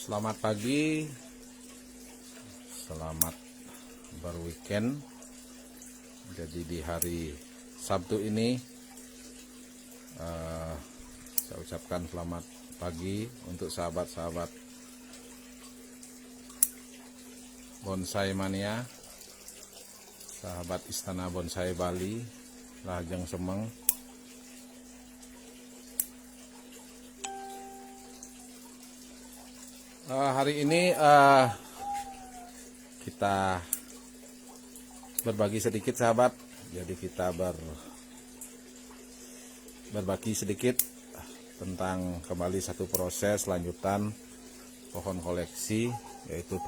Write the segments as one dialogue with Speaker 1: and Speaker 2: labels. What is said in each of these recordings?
Speaker 1: Selamat pagi, selamat berweekend. Jadi di hari Sabtu ini saya ucapkan selamat pagi untuk sahabat-sahabat bonsai mania, sahabat Istana Bonsai Bali, Lajeng Semeng. Hari ini kita berbagi sedikit sahabat. Jadi kita berbagi sedikit tentang kembali satu proses lanjutan pohon koleksi, yaitu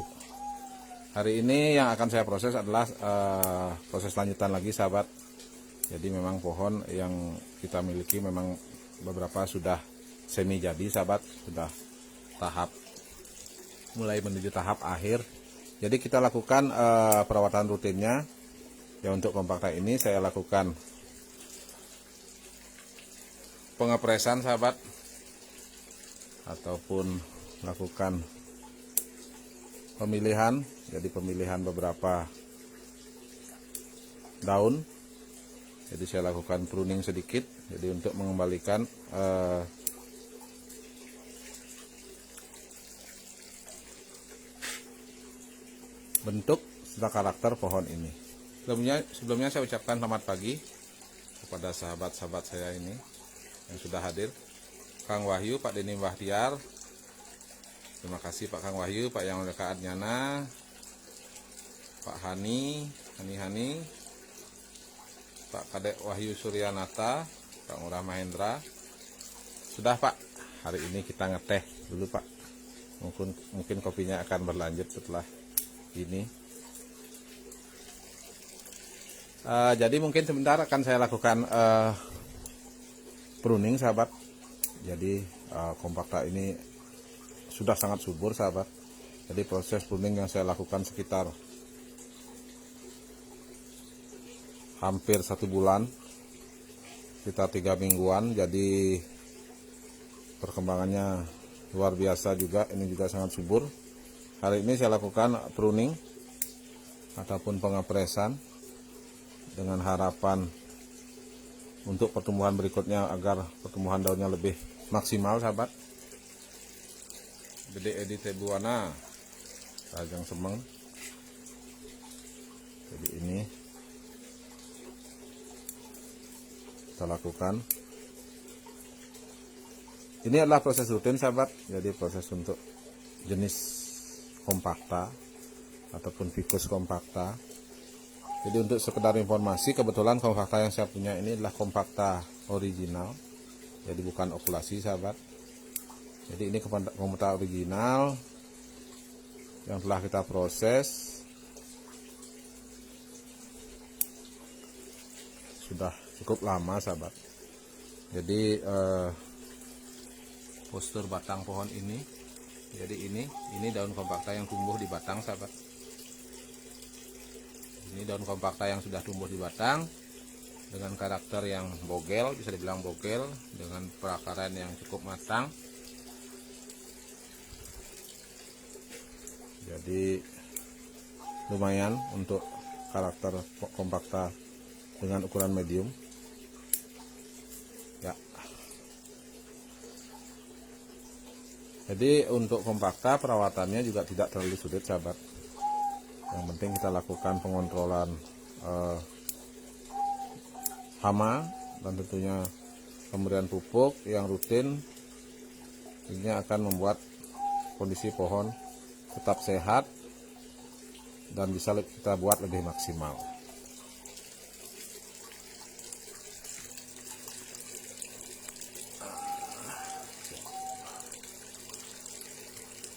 Speaker 1: hari ini yang akan saya proses adalah proses lanjutan lagi sahabat. Jadi memang pohon yang kita miliki memang beberapa sudah semi jadi sahabat, sudah mulai menuju tahap akhir. Jadi kita lakukan perawatan rutinnya. Ya, untuk kompakta ini saya lakukan pengepresan sahabat, ataupun lakukan pemilihan. Jadi pemilihan beberapa daun. Jadi saya lakukan pruning sedikit. Jadi untuk mengembalikan bentuk serta karakter pohon ini. Sebelumnya saya ucapkan selamat pagi kepada sahabat-sahabat saya ini yang sudah hadir. Kang Wahyu, Pak Denim Bahtiar. Terima kasih Pak Kang Wahyu, Pak Yang Leka Adnyana, Pak Hani, Pak Kadek Wahyu Suryanata, Pak Ngurah Mahendra. Sudah Pak, hari ini kita ngeteh dulu Pak. Mungkin kopinya akan berlanjut setelah ini. Jadi mungkin sebentar akan saya lakukan pruning sahabat. Jadi kompakta ini sudah sangat subur sahabat. Jadi proses pruning yang saya lakukan sekitar hampir 1 bulan, sekitar 3 mingguan. Jadi perkembangannya luar biasa juga. Ini juga sangat subur. Hari ini saya lakukan pruning ataupun pengepresan dengan harapan untuk pertumbuhan berikutnya agar pertumbuhan daunnya lebih maksimal sahabat. Gede Edi Tebuana, Lajeng Semeng. Jadi ini kita lakukan. Ini adalah proses rutin sahabat. Jadi proses untuk jenis kompakta ataupun ficus kompakta. Jadi untuk sekedar informasi, kebetulan kompakta yang saya punya ini adalah kompakta original. Jadi bukan okulasi sahabat. Jadi ini kompakta original yang telah kita proses. Sudah cukup lama sahabat. Jadi postur batang pohon ini. Jadi ini daun kompakta yang tumbuh di batang sahabat. Ini daun kompakta yang sudah tumbuh di batang dengan karakter yang bogel, bisa dibilang bogel, dengan perakaran yang cukup matang. Jadi lumayan untuk karakter kompakta dengan ukuran medium. Ya. Jadi untuk kompakta perawatannya juga tidak terlalu sulit sahabat. Yang penting kita lakukan pengontrolan hama dan tentunya pemberian pupuk yang rutin. Ini akan membuat kondisi pohon tetap sehat dan bisa kita buat lebih maksimal.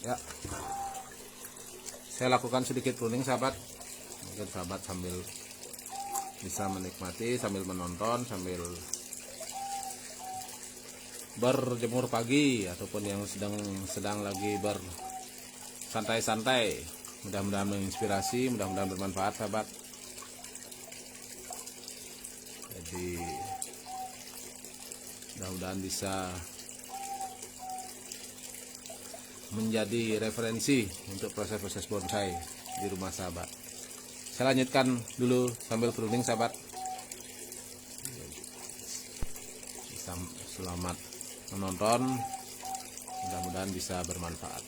Speaker 1: Ya, saya lakukan sedikit pruning sahabat. Mungkin sahabat sambil bisa menikmati, sambil menonton, sambil berjemur pagi, ataupun yang sedang lagi bersantai-santai. Mudah-mudahan menginspirasi, mudah-mudahan bermanfaat sahabat. Jadi mudah-mudahan bisa menjadi referensi untuk proses-proses bonsai di rumah sahabat. Saya lanjutkan dulu sambil pruning sahabat. Selamat menonton, mudah-mudahan bisa bermanfaat.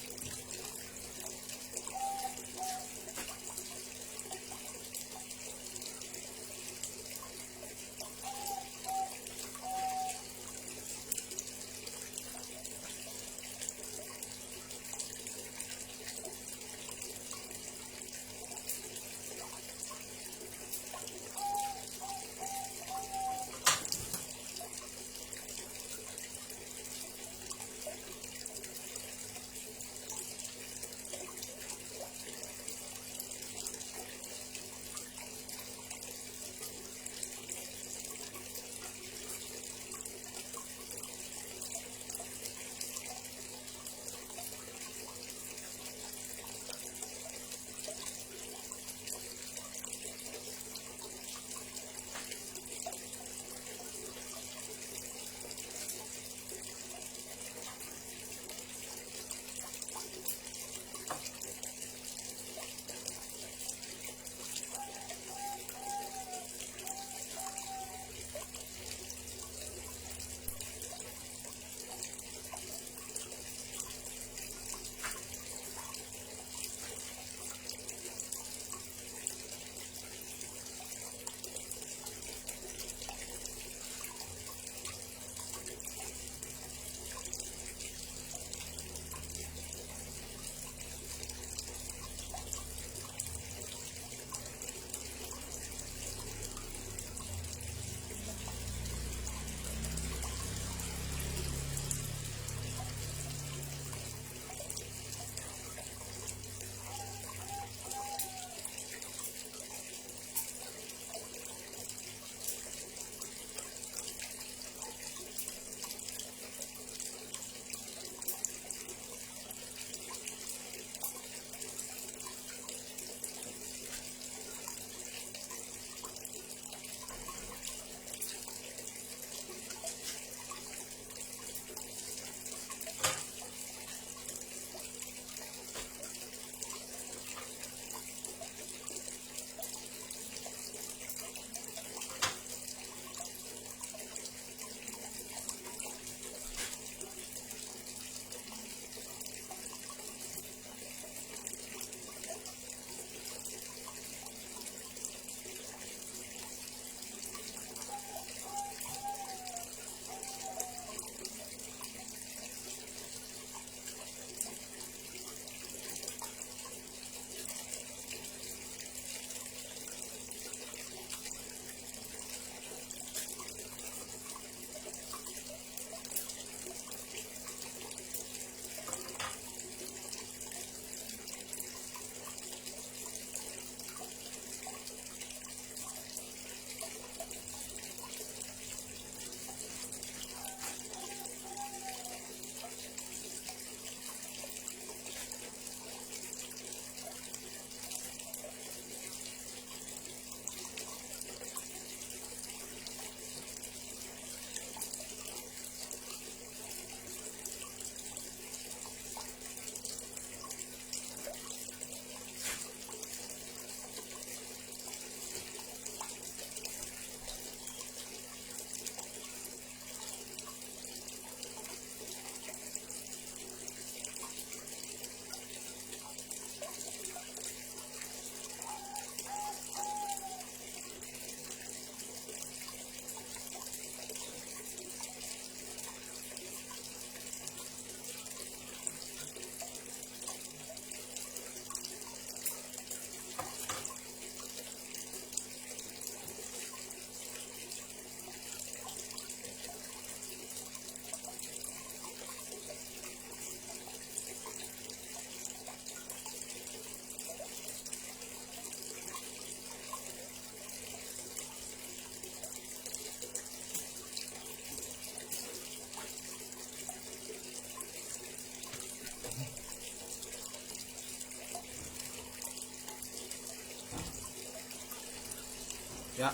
Speaker 1: Ya,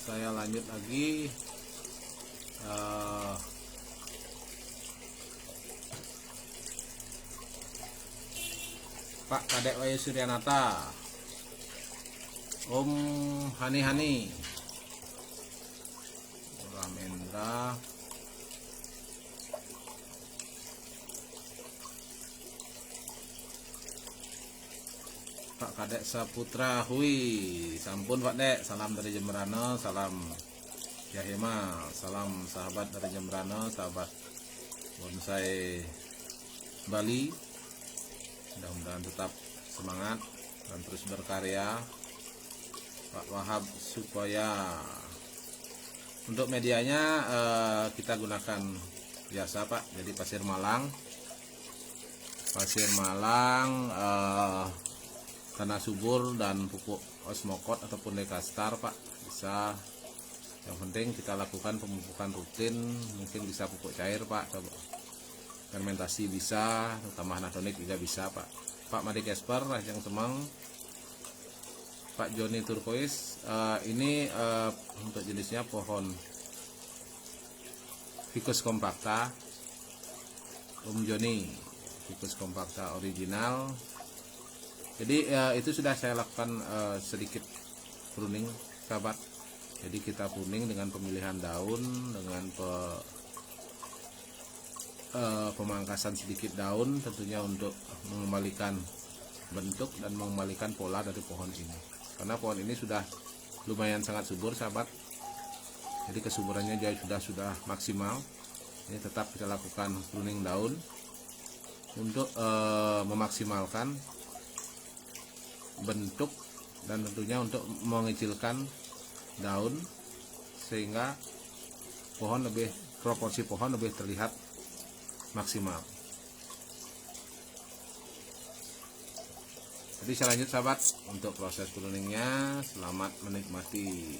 Speaker 1: saya lanjut lagi. Pak Kadek Wayu Suryanata, Om Hani Ramendra, Pak Kadek Saputra Hui, sampun Pak Dek, salam dari Jemberana, salam Yahima, salam sahabat dari Jemberana, sahabat bonsai Bali, mudah-mudahan tetap semangat dan terus berkarya. Pak Wahab supaya untuk medianya kita gunakan biasa Pak, jadi pasir Malang, tanah subur dan pupuk Osmokot ataupun Dekastar Pak, bisa. Yang penting kita lakukan pemupukan rutin, mungkin bisa pupuk cair Pak, coba fermentasi bisa, tambah natonik juga bisa Pak. Pak Madi Kesper, Rajang Semang, Pak Joni Turkois, ini untuk jenisnya pohon Ficus compacta, Om Joni, Ficus compacta original. Jadi itu sudah saya lakukan sedikit pruning sahabat. Jadi kita pruning dengan pemilihan daun, dengan pemangkasan sedikit daun, tentunya untuk mengembalikan bentuk dan mengembalikan pola dari pohon ini. Karena pohon ini sudah lumayan sangat subur sahabat. Jadi kesuburannya sudah maksimal. Ini tetap kita lakukan pruning daun untuk memaksimalkan bentuk dan tentunya untuk mengecilkan daun sehingga proporsi pohon lebih terlihat maksimal. Jadi saya lanjut sahabat untuk proses pruningnya. Selamat menikmati.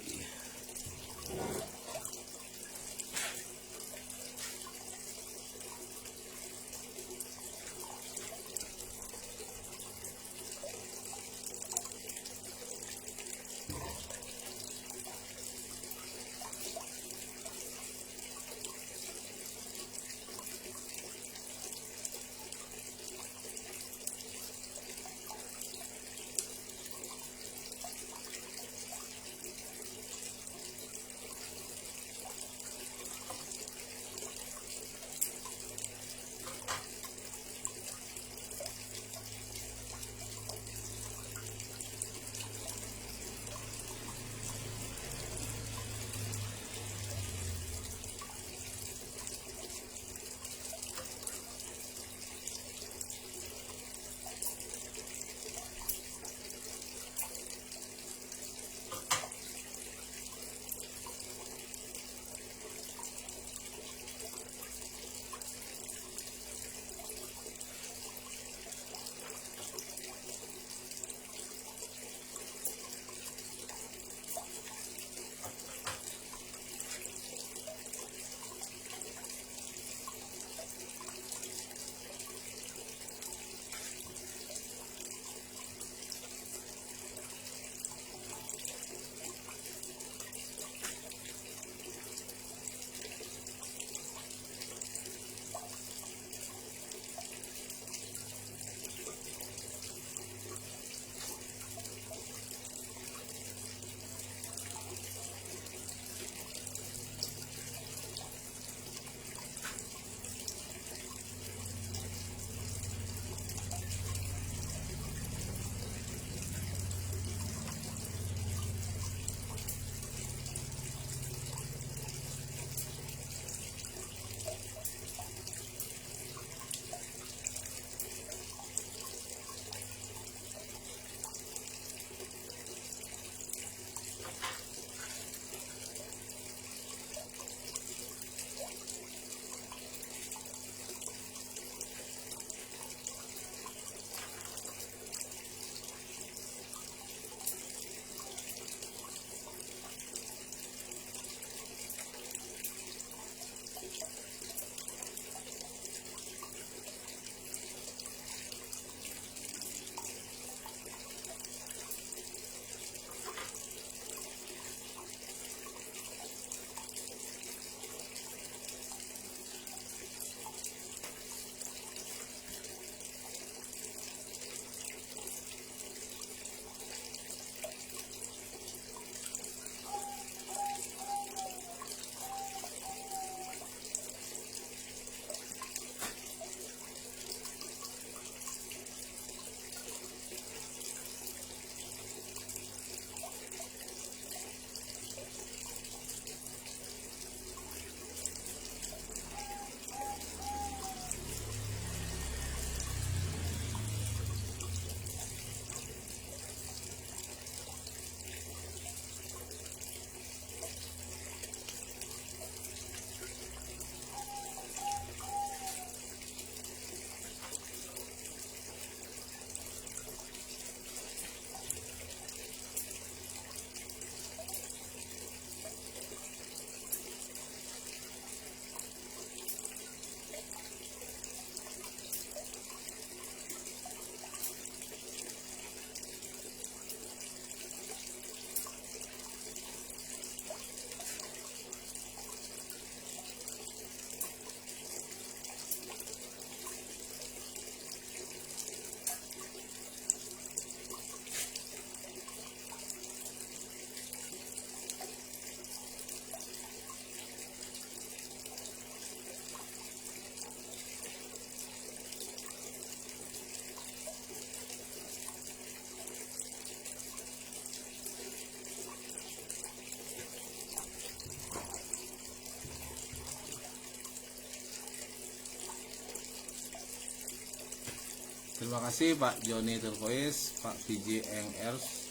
Speaker 1: Terima kasih Pak Joni Turkois, Pak VJ Engers.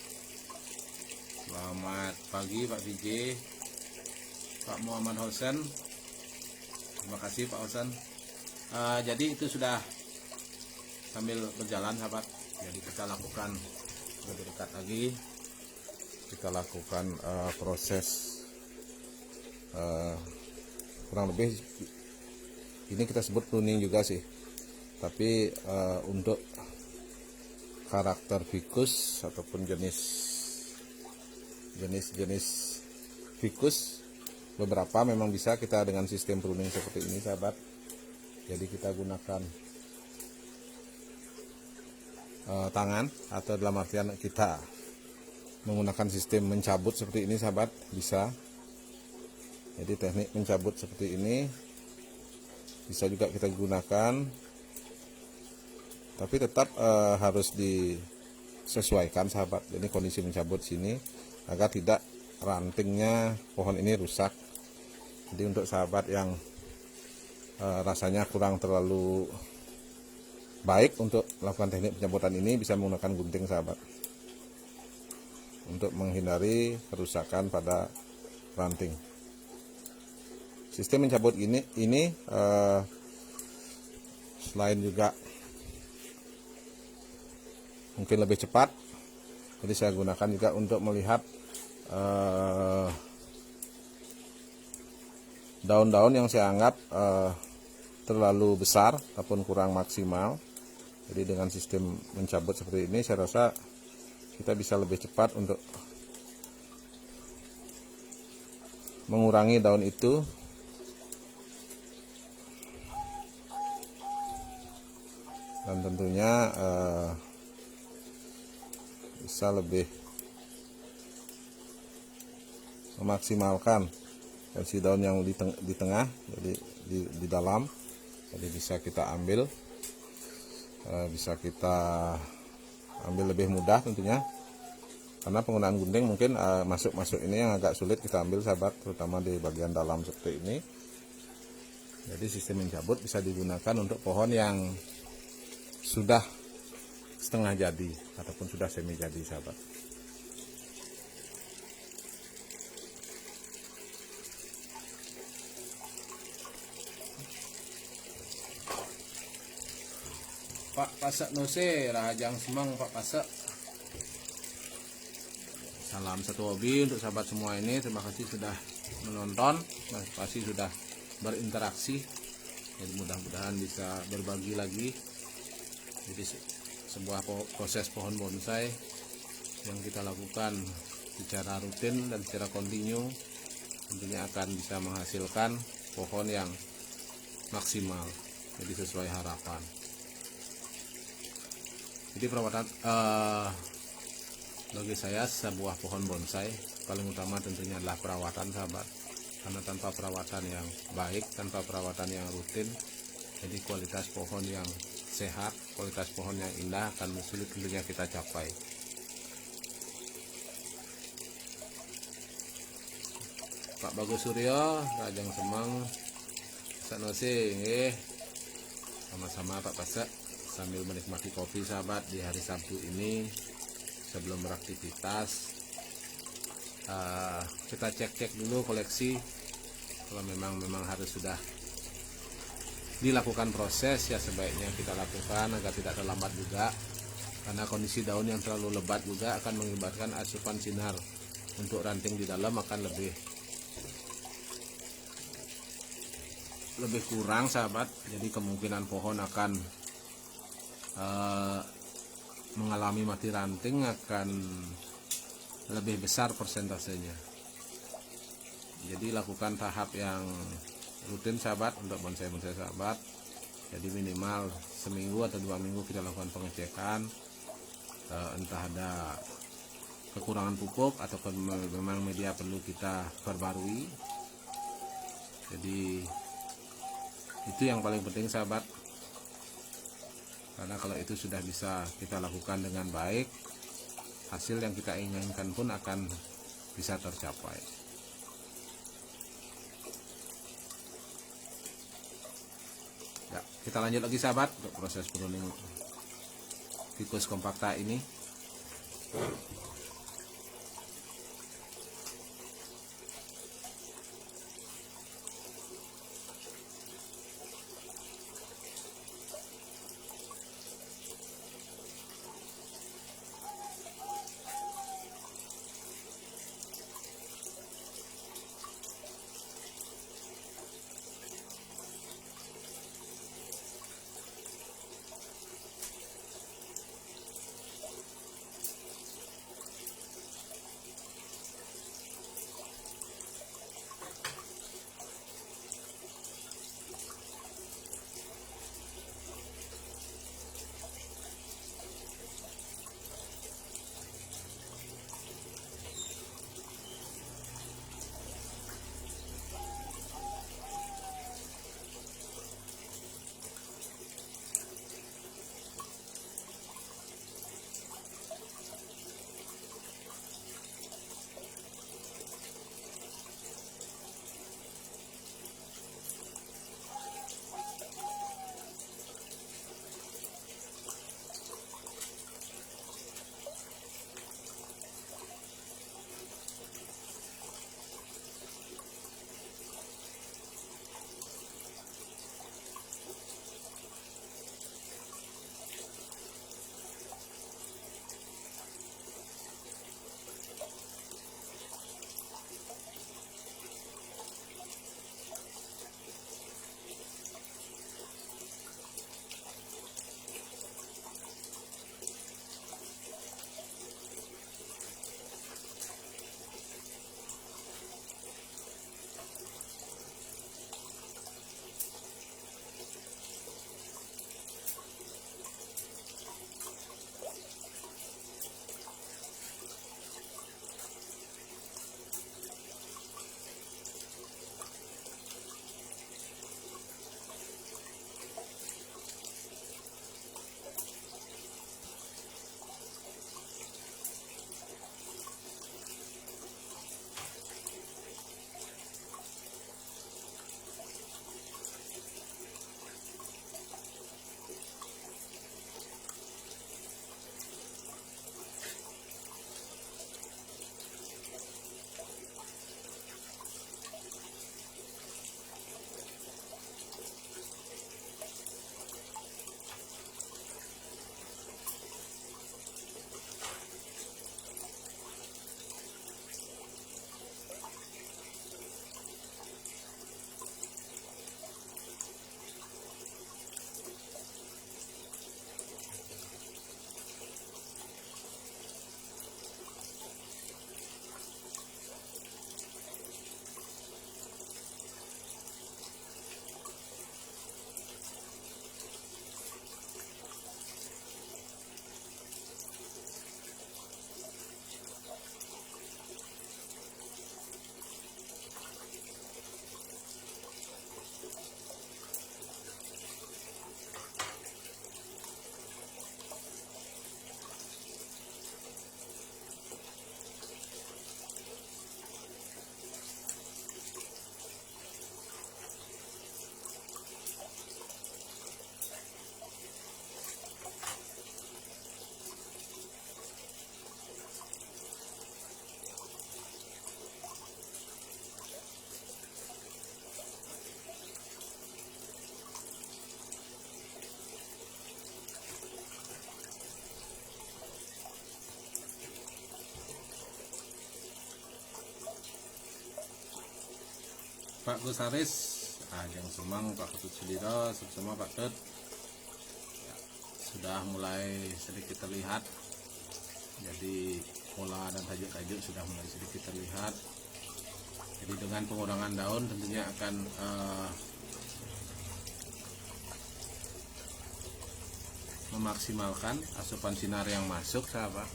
Speaker 1: Selamat pagi Pak VJ. Pak Muhammad Hosen. Terima kasih Pak Hosen. Jadi itu sudah sambil berjalan sahabat. Jadi kita lakukan lebih dekat lagi. Kita lakukan proses kurang lebih ini kita sebut pruning juga sih. Tapi untuk karakter ficus ataupun jenis ficus beberapa memang bisa kita dengan sistem pruning seperti ini sahabat. Jadi kita gunakan tangan atau dalam artian kita menggunakan sistem mencabut seperti ini sahabat, bisa. Jadi teknik mencabut seperti ini bisa juga kita gunakan, tapi tetap harus disesuaikan sahabat. Jadi kondisi mencabut sini agar tidak rantingnya pohon ini rusak. Jadi untuk sahabat yang rasanya kurang terlalu baik untuk melakukan teknik pencabutan ini, bisa menggunakan gunting sahabat untuk menghindari kerusakan pada ranting. Sistem mencabut ini selain juga mungkin lebih cepat, jadi saya gunakan juga untuk melihat daun-daun yang saya anggap terlalu besar ataupun kurang maksimal. Jadi dengan sistem mencabut seperti ini saya rasa kita bisa lebih cepat untuk mengurangi daun itu. Dan tentunya bisa lebih memaksimalkan versi daun yang di tengah, jadi di dalam. Jadi bisa kita ambil, lebih mudah tentunya, karena penggunaan gunting mungkin masuk ini yang agak sulit kita ambil sahabat, terutama di bagian dalam seperti ini. Jadi sistem mencabut bisa digunakan untuk pohon yang sudah setengah jadi ataupun sudah semi jadi sahabat. Pak Pasak Nose Rahajang Semang, Pak Pasak. Salam satu hobi untuk sahabat semua ini. Terima kasih sudah menonton, pasti sudah berinteraksi. Jadi mudah-mudahan bisa berbagi lagi. Jadi sebuah proses pohon bonsai yang kita lakukan secara rutin dan secara kontinu tentunya akan bisa menghasilkan pohon yang maksimal, jadi sesuai harapan. Jadi perawatan bagi saya sebuah pohon bonsai paling utama tentunya adalah perawatan sahabat, karena tanpa perawatan yang baik, tanpa perawatan yang rutin, jadi kualitas pohon yang sehat, kualitas pohon yang indah akan sulit tentunya kita capai. Pak Bagus Suryo, Rajang Semang, Sanosi, sama-sama Pak Pasak, sambil menikmati kopi sahabat di hari Sabtu ini sebelum beraktivitas. Kita cek dulu koleksi, kalau memang harus sudah dilakukan proses, ya sebaiknya kita lakukan agar tidak terlambat juga, karena kondisi daun yang terlalu lebat juga akan mengakibatkan asupan sinar untuk ranting di dalam akan lebih kurang sahabat. Jadi kemungkinan pohon akan mengalami mati ranting akan lebih besar persentasenya. Jadi lakukan tahap yang rutin sahabat untuk bonsai sahabat. Jadi minimal seminggu atau 2 minggu kita lakukan pengecekan, entah ada kekurangan pupuk atau memang media perlu kita perbarui. Jadi itu yang paling penting sahabat, karena kalau itu sudah bisa kita lakukan dengan baik, hasil yang kita inginkan pun akan bisa tercapai. Ya, kita lanjut lagi sahabat untuk proses pruning. Ficus compacta ini. Pak Gusaris, Ajeng Semang, Pak Ketut Sudiro, semua Pak Tut ya, sudah mulai sedikit terlihat. Jadi pola dan tajuk-tajuk sudah mulai sedikit terlihat. Jadi dengan pengurangan daun tentunya akan memaksimalkan asupan sinar yang masuk, sahabat.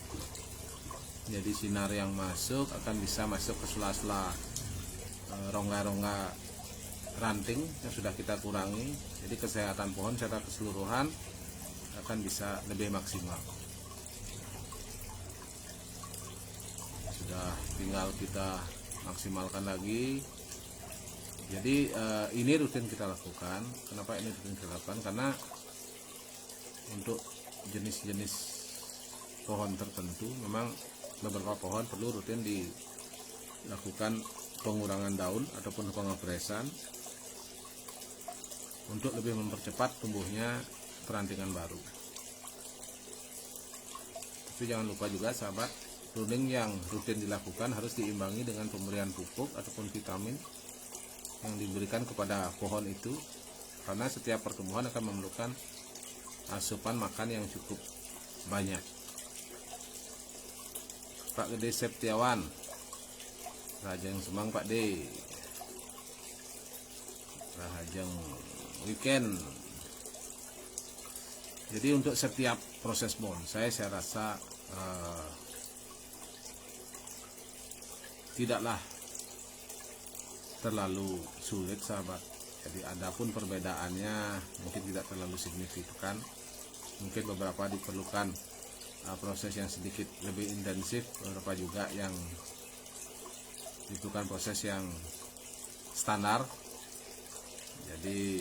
Speaker 1: Jadi sinar yang masuk akan bisa masuk ke sela-sela rongga-rongga ranting yang sudah kita kurangi. Jadi kesehatan pohon secara keseluruhan akan bisa lebih maksimal. Sudah tinggal kita maksimalkan lagi. Jadi ini rutin kita lakukan. Kenapa ini rutin kita lakukan? Karena untuk jenis-jenis pohon tertentu, memang beberapa pohon perlu rutin dilakukan pengurangan daun ataupun pengepresan untuk lebih mempercepat tumbuhnya perantingan baru. Tapi jangan lupa juga sahabat, pruning yang rutin dilakukan harus diimbangi dengan pemberian pupuk ataupun vitamin yang diberikan kepada pohon itu, karena setiap pertumbuhan akan memerlukan asupan makan yang cukup banyak. Pak Gede Septiawan, Rahajeng Semang Pak D, Rahajeng Weekend. Jadi untuk setiap proses bonsai saya rasa tidaklah terlalu sulit sahabat. Jadi adapun perbedaannya mungkin tidak terlalu signifikan. Mungkin beberapa diperlukan proses yang sedikit lebih intensif, beberapa juga yang diperlukan proses yang standar. Jadi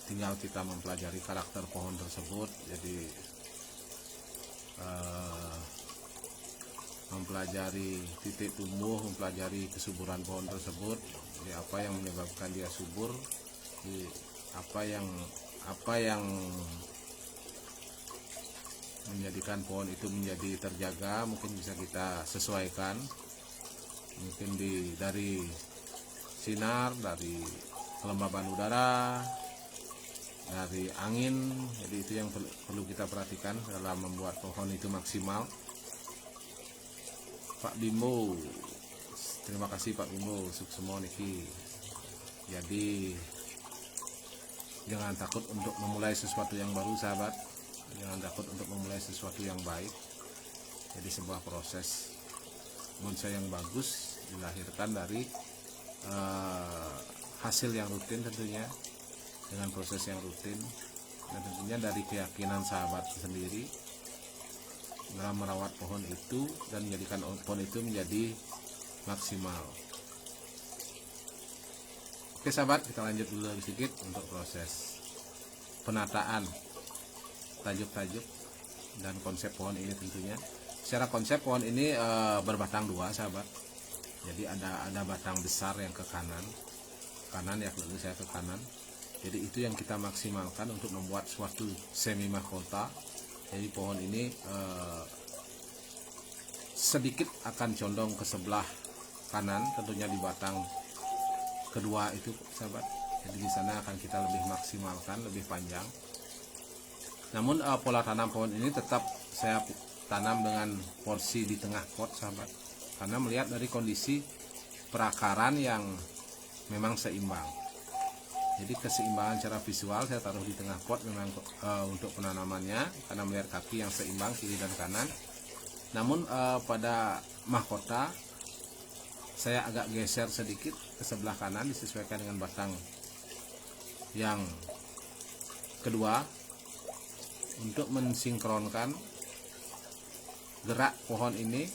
Speaker 1: tinggal kita mempelajari karakter pohon tersebut. Jadi mempelajari titik tumbuh, mempelajari kesuburan pohon tersebut. Jadi apa yang menyebabkan dia subur, jadi apa yang menjadikan pohon itu menjadi terjaga, mungkin bisa kita sesuaikan. Mungkin dari sinar, dari kelembaban udara, dari angin. Jadi itu yang perlu kita perhatikan dalam membuat pohon itu maksimal. Pak Bimbo, terima kasih Pak Bimbo, sukses niki. Jadi jangan takut untuk memulai sesuatu yang baru sahabat, jangan takut untuk memulai sesuatu yang baik. Jadi sebuah proses bonsai yang bagus dilahirkan dari hasil yang rutin tentunya, dengan proses yang rutin, dan tentunya dari keyakinan sahabat sendiri dalam merawat pohon itu dan menjadikan pohon itu menjadi maksimal. Oke sahabat, kita lanjut dulu sedikit untuk proses penataan tajuk-tajuk dan konsep pohon ini tentunya. Secara konsep pohon ini berbatang dua sahabat. Jadi ada batang besar yang ke kanan ya, lalu saya ke kanan. Jadi itu yang kita maksimalkan untuk membuat suatu semi mahkota. Jadi pohon ini sedikit akan condong ke sebelah kanan, tentunya di batang kedua itu sahabat. Jadi di sana akan kita lebih maksimalkan, lebih panjang. Namun pola tanam pohon ini tetap saya tanam dengan porsi di tengah pot sahabat, karena melihat dari kondisi perakaran yang memang seimbang. Jadi keseimbangan secara visual saya taruh di tengah pot memang untuk penanamannya, karena melihat kaki yang seimbang kiri dan kanan. Namun pada mahkota saya agak geser sedikit ke sebelah kanan, disesuaikan dengan batang yang kedua untuk mensinkronkan gerak pohon ini,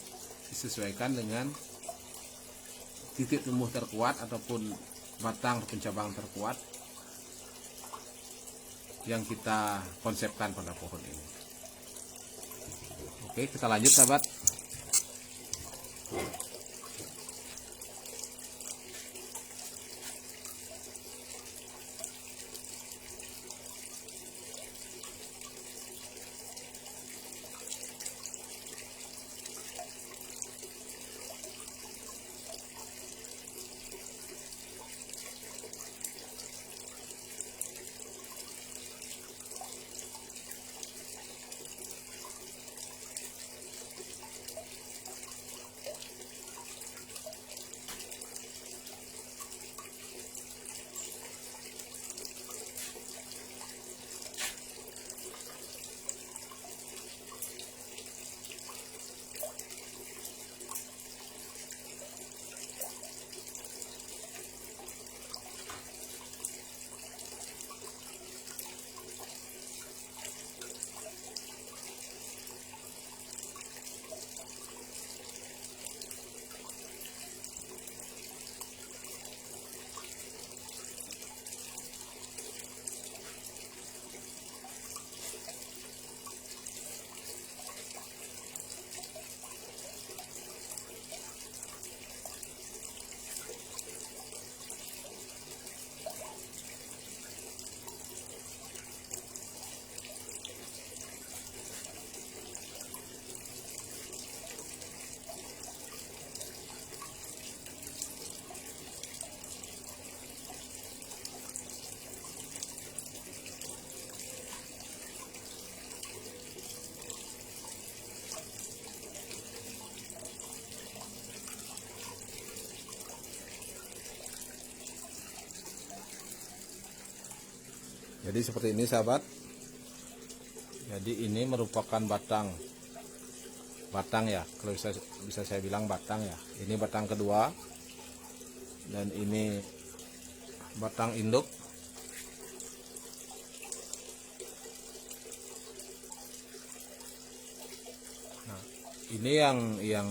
Speaker 1: disesuaikan dengan titik tumbuh terkuat ataupun batang pencabang terkuat yang kita konsepkan pada pohon ini. Oke, kita lanjut sahabat. Jadi seperti ini sahabat. Jadi ini merupakan batang ya, kalau bisa saya bilang batang ya. Ini batang kedua dan ini batang induk. Nah, ini yang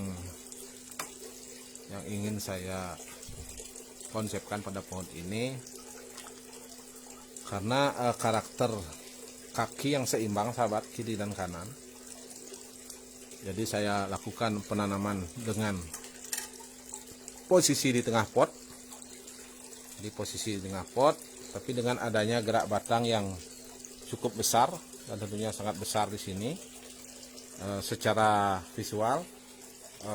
Speaker 1: ingin saya konsepkan pada pohon ini, karena karakter kaki yang seimbang sahabat, kiri dan kanan. Jadi saya lakukan penanaman dengan posisi di tengah pot, di posisi di tengah pot, tapi dengan adanya gerak batang yang cukup besar dan tentunya sangat besar di sini. Secara visual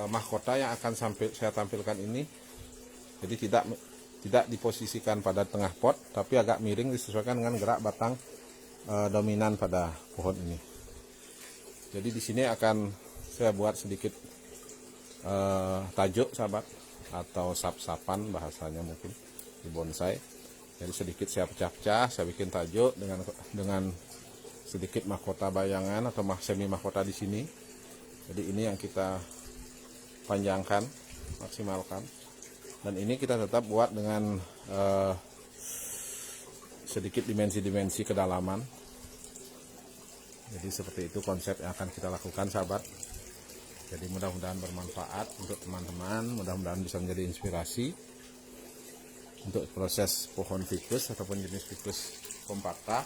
Speaker 1: mahkota yang akan saya tampilkan ini, jadi tidak diposisikan pada tengah pot, tapi agak miring disesuaikan dengan gerak batang dominan pada pohon ini. Jadi di sini akan saya buat sedikit tajuk sahabat, atau sap-sapan bahasanya mungkin di bonsai. Jadi sedikit saya pecah-pecah, saya bikin tajuk dengan sedikit mahkota bayangan atau semi mahkota di sini. Jadi ini yang kita panjangkan, maksimalkan. Dan ini kita tetap buat dengan sedikit dimensi-dimensi kedalaman. Jadi seperti itu konsep yang akan kita lakukan sahabat. Jadi mudah-mudahan bermanfaat untuk teman-teman, mudah-mudahan bisa menjadi inspirasi untuk proses pohon ficus ataupun jenis ficus compacta.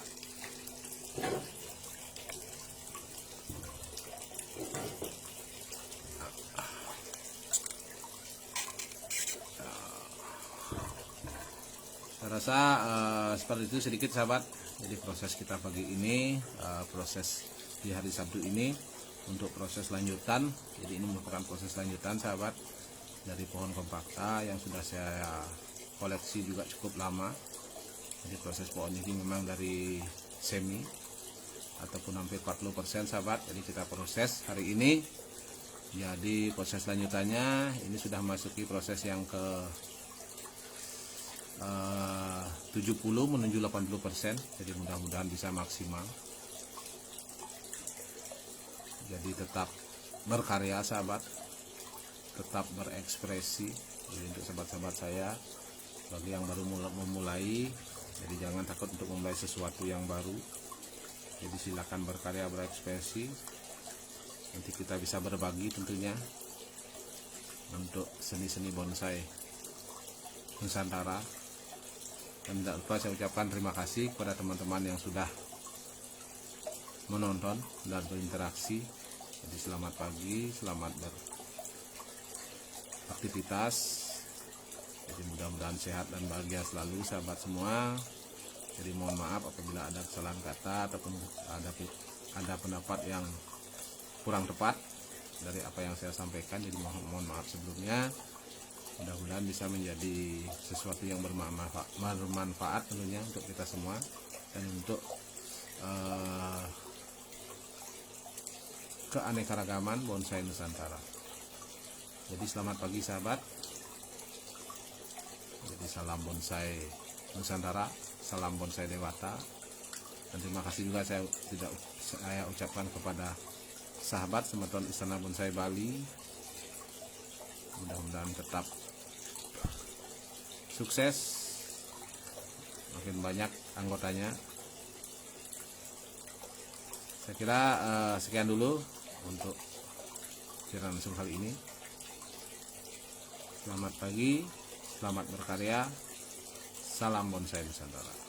Speaker 1: Saya rasa seperti itu sedikit sahabat. Jadi proses kita pagi ini, proses di hari Sabtu ini untuk proses lanjutan. Jadi ini merupakan proses lanjutan sahabat dari pohon compacta yang sudah saya koleksi juga cukup lama. Jadi proses pohon ini memang dari semi ataupun hampir 40% sahabat. Jadi kita proses hari ini. Jadi proses lanjutannya ini sudah memasuki proses yang ke 70 menuju 80%. Jadi mudah-mudahan bisa maksimal. Jadi tetap berkarya sahabat, tetap berekspresi. Jadi untuk sahabat-sahabat saya, bagi yang baru memulai, jadi jangan takut untuk memulai sesuatu yang baru. Jadi silakan berkarya, berekspresi. Nanti kita bisa berbagi tentunya untuk seni-seni bonsai Nusantara. Dan tidak lupa saya ucapkan terima kasih kepada teman-teman yang sudah menonton dan berinteraksi. Jadi selamat pagi, selamat beraktivitas. Jadi mudah-mudahan sehat dan bahagia selalu sahabat semua. Jadi mohon maaf apabila ada kesalahan kata ataupun ada pendapat yang kurang tepat dari apa yang saya sampaikan. Jadi mohon maaf sebelumnya. Mudah-mudahan bisa menjadi sesuatu yang bermanfaat tentunya untuk kita semua dan untuk keanekaragaman bonsai Nusantara. Jadi selamat pagi sahabat. Jadi salam bonsai Nusantara, salam bonsai Dewata. Dan terima kasih juga saya ucapkan kepada sahabat Semeton Istana Bonsai Bali. Mudah-mudahan tetap sukses, makin banyak anggotanya. Saya kira sekian dulu untuk siaran langsung kali ini. Selamat pagi, selamat berkarya, salam bonsai Nusantara.